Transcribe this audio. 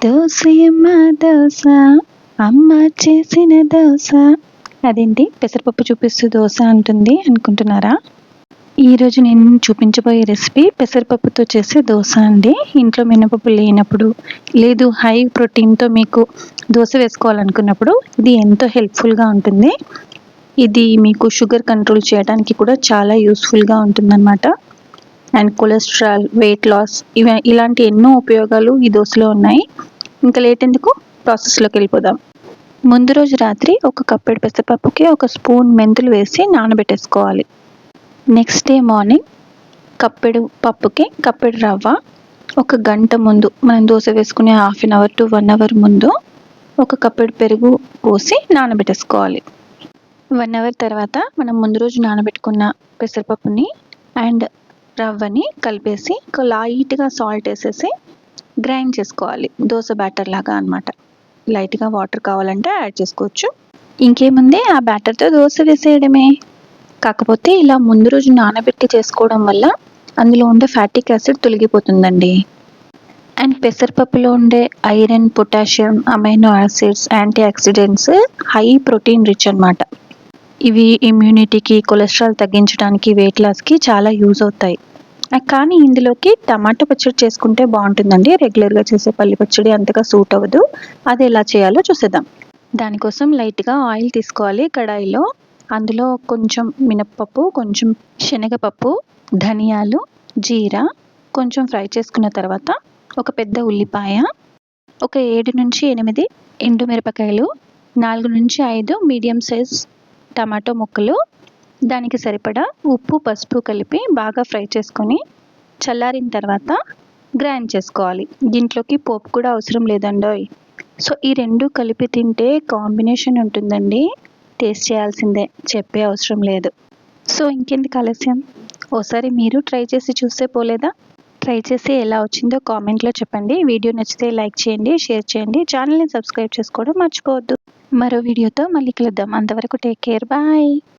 దోసయమ్మ దోస, అమ్మ చేసిన దోస. అదేంటి పెసరపప్పు చూపిస్తూ దోస అంటుంది అనుకుంటున్నారా? ఈరోజు నేను చూపించబోయే రెసిపీ పెసరపప్పుతో చేసే దోస అండి. ఇంట్లో మినపప్పు లేనప్పుడు, లేదు హై ప్రోటీన్తో మీకు దోస వేసుకోవాలనుకున్నప్పుడు ఇది ఎంతో హెల్ప్ఫుల్గా ఉంటుంది. ఇది మీకు షుగర్ కంట్రోల్ చేయడానికి కూడా చాలా యూస్ఫుల్గా ఉంటుందన్నమాట. అండ్ కొలెస్ట్రాల్, వెయిట్ లాస్ ఇలాంటి ఎన్నో ఉపయోగాలు ఈ దోశలో ఉన్నాయి. ఇంకా లేట్ ఎందుకు, ప్రాసెస్లోకి వెళ్ళిపోదాం. ముందు రోజు రాత్రి ఒక కప్పెడు పెసరపప్పుకి ఒక స్పూన్ మెంతులు వేసి నానబెట్టేసుకోవాలి. నెక్స్ట్ డే మార్నింగ్ కప్పెడు పప్పుకి కప్పెడు రవ్వ, ఒక గంట ముందు మనం దోశ వేసుకునే 1/2 అవర్ టు 1 అవర్ ముందు ఒక కప్పెడు పెరుగు పోసి నానబెట్టేసుకోవాలి. 1 అవర్ తర్వాత మనం ముందు రోజు నానబెట్టుకున్న పెసరపప్పుని అండ్ రవ్వని కలిపేసి లైట్గా సాల్ట్ వేసేసి గ్రైండ్ చేసుకోవాలి. దోశ బ్యాటర్ లాగా అనమాట. లైట్గా వాటర్ కావాలంటే యాడ్ చేసుకోవచ్చు. ఇంకేముంది, ఆ బ్యాటర్తో దోశ వేసేయడమే. కాకపోతే ఇలా ముందు రోజు నానబెట్టి చేసుకోవడం వల్ల అందులో ఉండే ఫ్యాటిక్ యాసిడ్ తొలగిపోతుందండి. అండ్ పెసరపప్పులో ఉండే iron, potassium, amino acids, antioxidants high protein rich అనమాట. ఇవి ఇమ్యూనిటీకి, కొలెస్ట్రాల్ తగ్గించడానికి, వెయిట్ లాస్కి చాలా యూజ్ అవుతాయి. కానీ ఇందులోకి టమాటో పచ్చడి చేసుకుంటే బాగుంటుందండి. రెగ్యులర్గా చేసే పల్లి పచ్చడి అంతగా సూట్ అవ్వదు. అది ఎలా చేయాలో చూసేద్దాం. దానికోసం లైట్గా ఆయిల్ తీసుకోవాలి కడాయిలో. అందులో కొంచెం మినప్పప్పు, కొంచెం శనగపప్పు, ధనియాలు, జీరా కొంచెం ఫ్రై చేసుకున్న తర్వాత ఒక పెద్ద ఉల్లిపాయ, ఒక 7 నుంచి 8 ఎండుమిరపకాయలు, 4 నుంచి 5 మీడియం సైజ్ టమాటో ముక్కలు, దానికి సరిపడా ఉప్పు, పసుపు కలిపి బాగా ఫ్రై చేసుకొని చల్లారిన తర్వాత గ్రైండ్ చేసుకోవాలి. దీంట్లోకి పోపు కూడా అవసరం లేదండోయ్. సో ఈ రెండు కలిపి తింటే కాంబినేషన్ ఉంటుందండి. టేస్ట్ చేయాల్సిందే, చెప్పే అవసరం లేదు. సో ఇంకెందుకు ఆలస్యం, ఓసారి మీరు ట్రై చేసి చూస్తే పోలేదా? ట్రై చేసి ఎలా వచ్చిందో కామెంట్లో చెప్పండి. వీడియో నచ్చితే లైక్ చేయండి, షేర్ చేయండి, ఛానల్ని సబ్స్క్రైబ్ చేసుకోవడం మర్చిపోవద్దు. మరో వీడియోతో మళ్ళీ కలుద్దాం. అంతవరకు టేక్ కేర్, బాయ్.